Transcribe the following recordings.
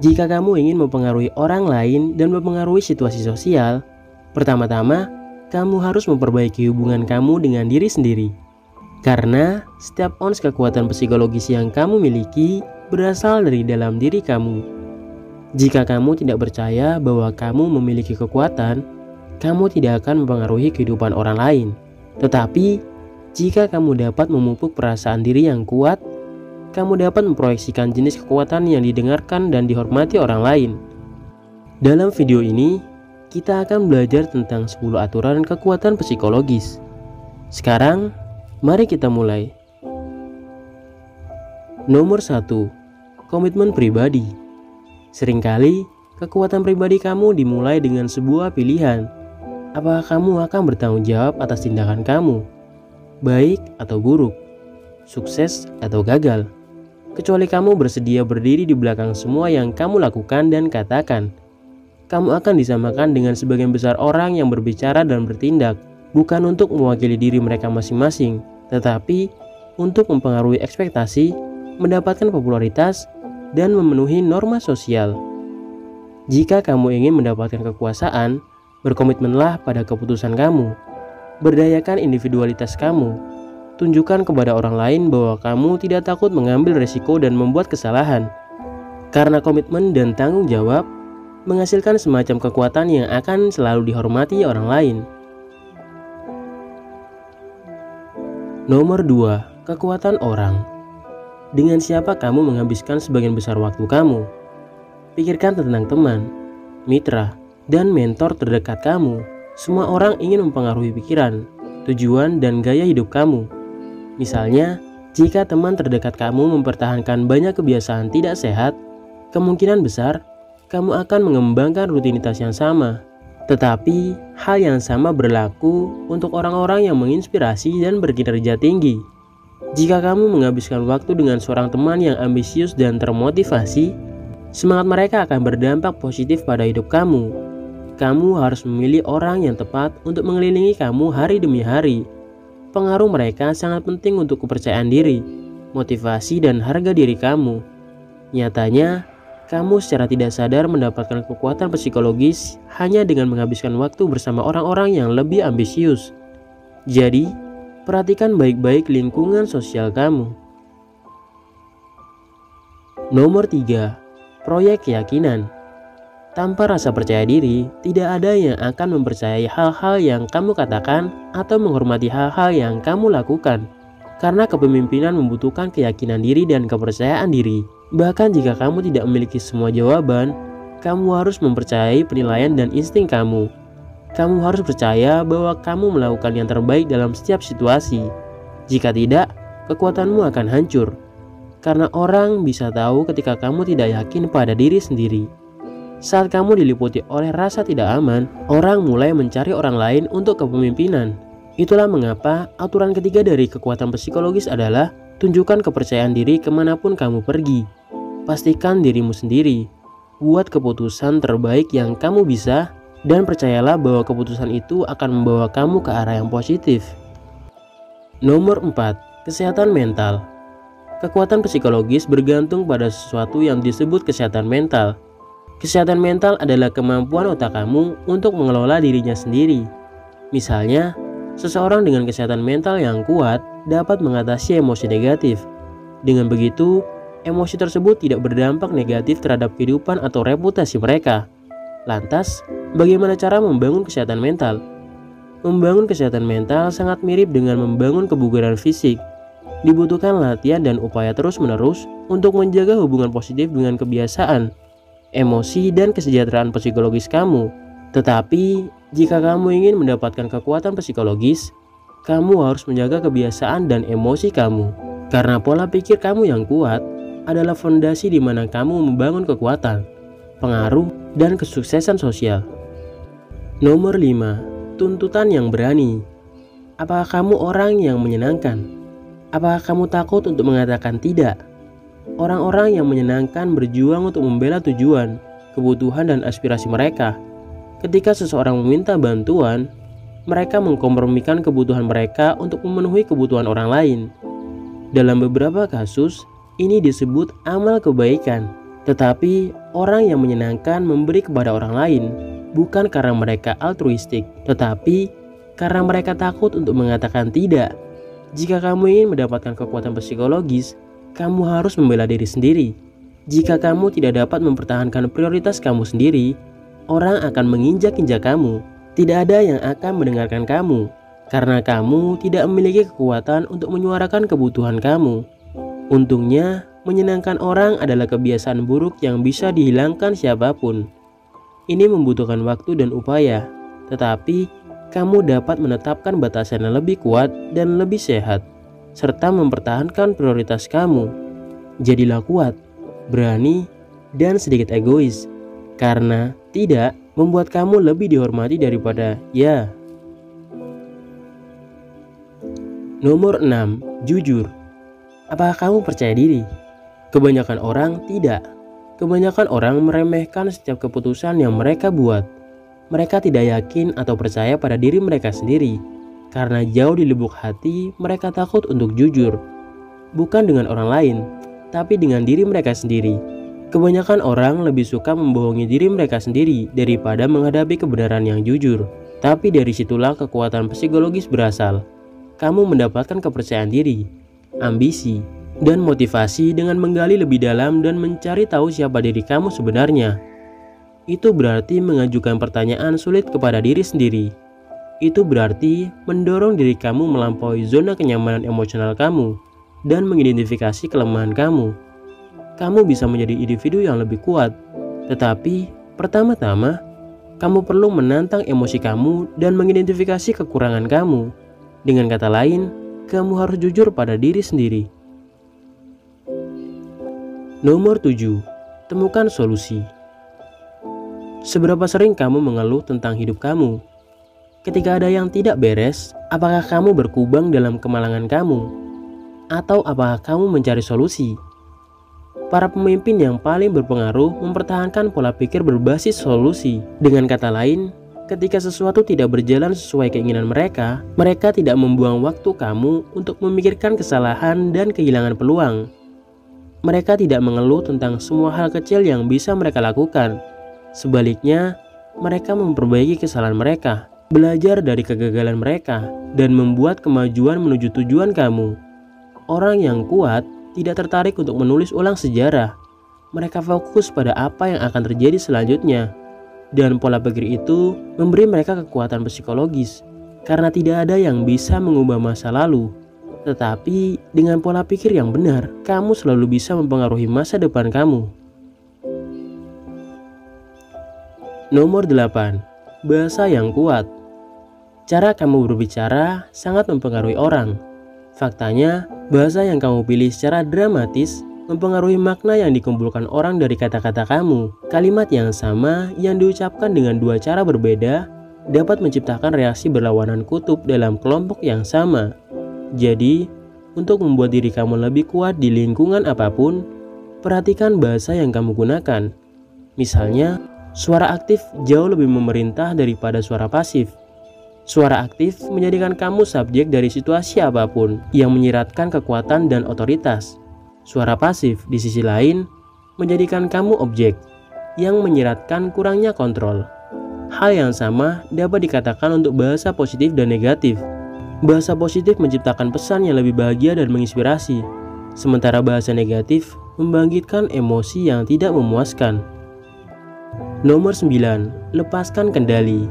Jika kamu ingin mempengaruhi orang lain dan mempengaruhi situasi sosial, pertama-tama kamu harus memperbaiki hubungan kamu dengan diri sendiri. Karena setiap ons kekuatan psikologis yang kamu miliki berasal dari dalam diri kamu. Jika kamu tidak percaya bahwa kamu memiliki kekuatan, kamu tidak akan mempengaruhi kehidupan orang lain. Tetapi, jika kamu dapat memupuk perasaan diri yang kuat, kamu dapat memproyeksikan jenis kekuatan yang didengarkan dan dihormati orang lain. Dalam video ini, kita akan belajar tentang 10 aturan kekuatan psikologis. Sekarang, mari kita mulai. Nomor 1. Komitmen pribadi. Seringkali, kekuatan pribadi kamu dimulai dengan sebuah pilihan. Apakah kamu akan bertanggung jawab atas tindakan kamu, baik atau buruk, sukses atau gagal? Kecuali kamu bersedia berdiri di belakang semua yang kamu lakukan dan katakan. Kamu akan disamakan dengan sebagian besar orang yang berbicara dan bertindak, bukan untuk mewakili diri mereka masing-masing, tetapi untuk mempengaruhi ekspektasi, mendapatkan popularitas, dan memenuhi norma sosial. Jika kamu ingin mendapatkan kekuasaan, berkomitmenlah pada keputusan kamu. Berdayakan individualitas kamu. Tunjukkan kepada orang lain bahwa kamu tidak takut mengambil resiko dan membuat kesalahan. Karena komitmen dan tanggung jawab menghasilkan semacam kekuatan yang akan selalu dihormati orang lain. Nomor 2. Kekuatan orang. Dengan siapa kamu menghabiskan sebagian besar waktu kamu? Pikirkan tentang teman, mitra, dan mentor terdekat kamu. Semua orang ingin mempengaruhi pikiran, tujuan, dan gaya hidup kamu. Misalnya, jika teman terdekat kamu mempertahankan banyak kebiasaan tidak sehat, kemungkinan besar kamu akan mengembangkan rutinitas yang sama. Tetapi, hal yang sama berlaku untuk orang-orang yang menginspirasi dan berkinerja tinggi. Jika kamu menghabiskan waktu dengan seorang teman yang ambisius dan termotivasi, semangat mereka akan berdampak positif pada hidup kamu. Kamu harus memilih orang yang tepat untuk mengelilingi kamu hari demi hari. Pengaruh mereka sangat penting untuk kepercayaan diri, motivasi, dan harga diri kamu. Nyatanya, kamu secara tidak sadar mendapatkan kekuatan psikologis hanya dengan menghabiskan waktu bersama orang-orang yang lebih ambisius. Jadi, perhatikan baik-baik lingkungan sosial kamu. Nomor 3. Proyek keyakinan. Tanpa rasa percaya diri, tidak ada yang akan mempercayai hal-hal yang kamu katakan atau menghormati hal-hal yang kamu lakukan. Karena kepemimpinan membutuhkan keyakinan diri dan kepercayaan diri. Bahkan jika kamu tidak memiliki semua jawaban, kamu harus mempercayai penilaian dan insting kamu. Kamu harus percaya bahwa kamu melakukan yang terbaik dalam setiap situasi. Jika tidak, kekuatanmu akan hancur. Karena orang bisa tahu ketika kamu tidak yakin pada diri sendiri. Saat kamu diliputi oleh rasa tidak aman, orang mulai mencari orang lain untuk kepemimpinan. Itulah mengapa aturan ketiga dari kekuatan psikologis adalah tunjukkan kepercayaan diri kemanapun kamu pergi. Pastikan dirimu sendiri. Buat keputusan terbaik yang kamu bisa, dan percayalah bahwa keputusan itu akan membawa kamu ke arah yang positif. Nomor 4. Kesehatan mental. Kekuatan psikologis bergantung pada sesuatu yang disebut kesehatan mental. Kesehatan mental adalah kemampuan otak kamu untuk mengelola dirinya sendiri. Misalnya, seseorang dengan kesehatan mental yang kuat dapat mengatasi emosi negatif. Dengan begitu, emosi tersebut tidak berdampak negatif terhadap kehidupan atau reputasi mereka. Lantas, bagaimana cara membangun kesehatan mental? Membangun kesehatan mental sangat mirip dengan membangun kebugaran fisik. Dibutuhkan latihan dan upaya terus-menerus untuk menjaga hubungan positif dengan kebiasaan, emosi, dan kesejahteraan psikologis kamu. Tetapi, jika kamu ingin mendapatkan kekuatan psikologis, kamu harus menjaga kebiasaan dan emosi kamu. Karena pola pikir kamu yang kuat adalah fondasi di mana kamu membangun kekuatan, pengaruh, dan kesuksesan sosial. Nomor 5. Tuntutan yang berani. Apakah kamu orang yang menyenangkan? Apakah kamu takut untuk mengatakan tidak? Orang-orang yang menyenangkan berjuang untuk membela tujuan, kebutuhan, dan aspirasi mereka. Ketika seseorang meminta bantuan, mereka mengkompromikan kebutuhan mereka untuk memenuhi kebutuhan orang lain. Dalam beberapa kasus, ini disebut amal kebaikan. Tetapi orang yang menyenangkan memberi kepada orang lain bukan karena mereka altruistik, tetapi karena mereka takut untuk mengatakan tidak. Jika kamu ingin mendapatkan kekuatan psikologis, kamu harus membela diri sendiri. Jika kamu tidak dapat mempertahankan prioritas kamu sendiri, orang akan menginjak-injak kamu. Tidak ada yang akan mendengarkan kamu, karena kamu tidak memiliki kekuatan untuk menyuarakan kebutuhan kamu. Untungnya, menyenangkan orang adalah kebiasaan buruk yang bisa dihilangkan siapapun. Ini membutuhkan waktu dan upaya, tetapi kamu dapat menetapkan batasan yang lebih kuat dan lebih sehat, serta mempertahankan prioritas kamu. Jadilah kuat, berani, dan sedikit egois, karena tidak membuat kamu lebih dihormati daripada ya. Nomor 6. Jujur. Apakah kamu percaya diri? Kebanyakan orang tidak. Kebanyakan orang meremehkan setiap keputusan yang mereka buat. Mereka tidak yakin atau percaya pada diri mereka sendiri, karena jauh di lubuk hati mereka takut untuk jujur. Bukan dengan orang lain, tapi dengan diri mereka sendiri. Kebanyakan orang lebih suka membohongi diri mereka sendiri daripada menghadapi kebenaran yang jujur. Tapi dari situlah kekuatan psikologis berasal. Kamu mendapatkan kepercayaan diri, ambisi, dan motivasi dengan menggali lebih dalam dan mencari tahu siapa diri kamu sebenarnya. Itu berarti mengajukan pertanyaan sulit kepada diri sendiri. Itu berarti mendorong diri kamu melampaui zona kenyamanan emosional kamu dan mengidentifikasi kelemahan kamu. Kamu bisa menjadi individu yang lebih kuat, tetapi pertama-tama kamu perlu menantang emosi kamu dan mengidentifikasi kekurangan kamu. Dengan kata lain, kamu harus jujur pada diri sendiri. Nomor 7. Temukan solusi. Seberapa sering kamu mengeluh tentang hidup kamu? Ketika ada yang tidak beres, apakah kamu berkubang dalam kemalangan kamu? Atau apakah kamu mencari solusi? Para pemimpin yang paling berpengaruh mempertahankan pola pikir berbasis solusi. Dengan kata lain, ketika sesuatu tidak berjalan sesuai keinginan mereka, mereka tidak membuang waktu kamu untuk memikirkan kesalahan dan kehilangan peluang. Mereka tidak mengeluh tentang semua hal kecil yang bisa mereka lakukan. Sebaliknya, mereka memperbaiki kesalahan mereka, belajar dari kegagalan mereka, dan membuat kemajuan menuju tujuan kamu. Orang yang kuat tidak tertarik untuk menulis ulang sejarah. Mereka fokus pada apa yang akan terjadi selanjutnya. Dan pola pikir itu memberi mereka kekuatan psikologis, karena tidak ada yang bisa mengubah masa lalu. Tetapi dengan pola pikir yang benar, kamu selalu bisa mempengaruhi masa depan kamu. Nomor 8. Bahasa yang kuat. Cara kamu berbicara sangat mempengaruhi orang. Faktanya, bahasa yang kamu pilih secara dramatis mempengaruhi makna yang dikumpulkan orang dari kata-kata kamu. Kalimat yang sama yang diucapkan dengan dua cara berbeda dapat menciptakan reaksi berlawanan kutub dalam kelompok yang sama. Jadi, untuk membuat diri kamu lebih kuat di lingkungan apapun, perhatikan bahasa yang kamu gunakan. Misalnya, suara aktif jauh lebih memerintah daripada suara pasif. Suara aktif menjadikan kamu subjek dari situasi apapun yang menyiratkan kekuatan dan otoritas. Suara pasif di sisi lain menjadikan kamu objek yang menyiratkan kurangnya kontrol. Hal yang sama dapat dikatakan untuk bahasa positif dan negatif. Bahasa positif menciptakan pesan yang lebih bahagia dan menginspirasi, sementara bahasa negatif membangkitkan emosi yang tidak memuaskan. Nomor 9. Lepaskan kendali.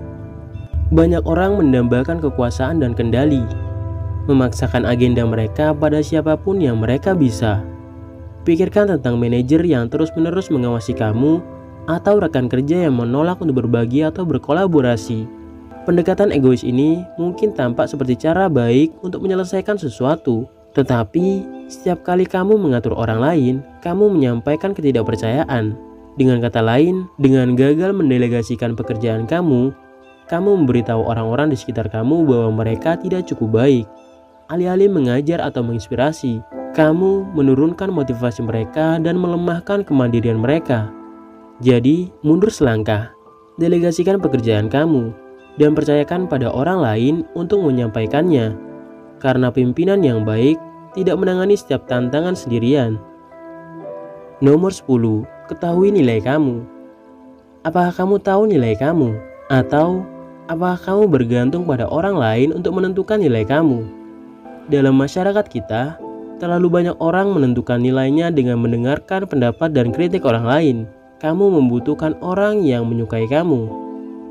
Banyak orang mendambakan kekuasaan dan kendali, memaksakan agenda mereka pada siapapun yang mereka bisa. Pikirkan tentang manajer yang terus-menerus mengawasi kamu, atau rekan kerja yang menolak untuk berbagi atau berkolaborasi. Pendekatan egois ini mungkin tampak seperti cara baik untuk menyelesaikan sesuatu, tetapi setiap kali kamu mengatur orang lain, kamu menyampaikan ketidakpercayaan. Dengan kata lain, dengan gagal mendelegasikan pekerjaan kamu memberitahu orang-orang di sekitar kamu bahwa mereka tidak cukup baik. Alih-alih mengajar atau menginspirasi, kamu menurunkan motivasi mereka dan melemahkan kemandirian mereka. Jadi, mundur selangkah, delegasikan pekerjaan kamu, dan percayakan pada orang lain untuk menyampaikannya. Karena pimpinan yang baik tidak menangani setiap tantangan sendirian. Nomor 10. Ketahui nilai kamu. Apakah kamu tahu nilai kamu? Atau apakah kamu bergantung pada orang lain untuk menentukan nilai kamu? Dalam masyarakat kita, terlalu banyak orang menentukan nilainya dengan mendengarkan pendapat dan kritik orang lain. Kamu membutuhkan orang yang menyukai kamu.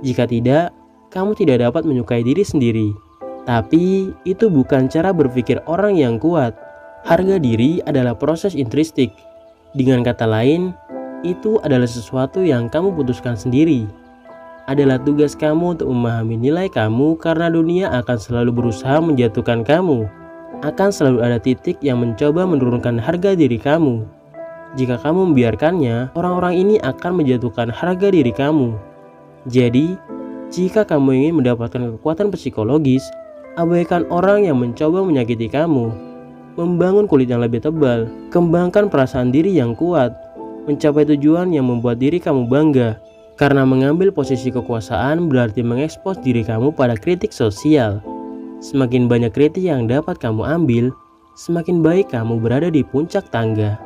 Jika tidak, kamu tidak dapat menyukai diri sendiri. Tapi itu bukan cara berpikir orang yang kuat. Harga diri adalah proses intrinsik. Dengan kata lain, itu adalah sesuatu yang kamu putuskan sendiri. Adalah tugas kamu untuk memahami nilai kamu, karena dunia akan selalu berusaha menjatuhkan kamu. Akan selalu ada titik yang mencoba menurunkan harga diri kamu. Jika kamu membiarkannya, orang-orang ini akan menjatuhkan harga diri kamu. Jadi, jika kamu ingin mendapatkan kekuatan psikologis, abaikan orang yang mencoba menyakiti kamu. Membangun kulit yang lebih tebal, kembangkan perasaan diri yang kuat, mencapai tujuan yang membuat diri kamu bangga. Karena mengambil posisi kekuasaan berarti mengekspos diri kamu pada kritik sosial. Semakin banyak kritik yang dapat kamu ambil, semakin baik kamu berada di puncak tangga.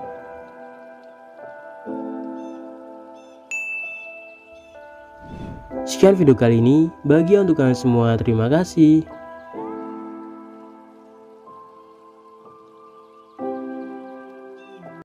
Sekian video kali ini, bagi untuk kalian semua terima kasih.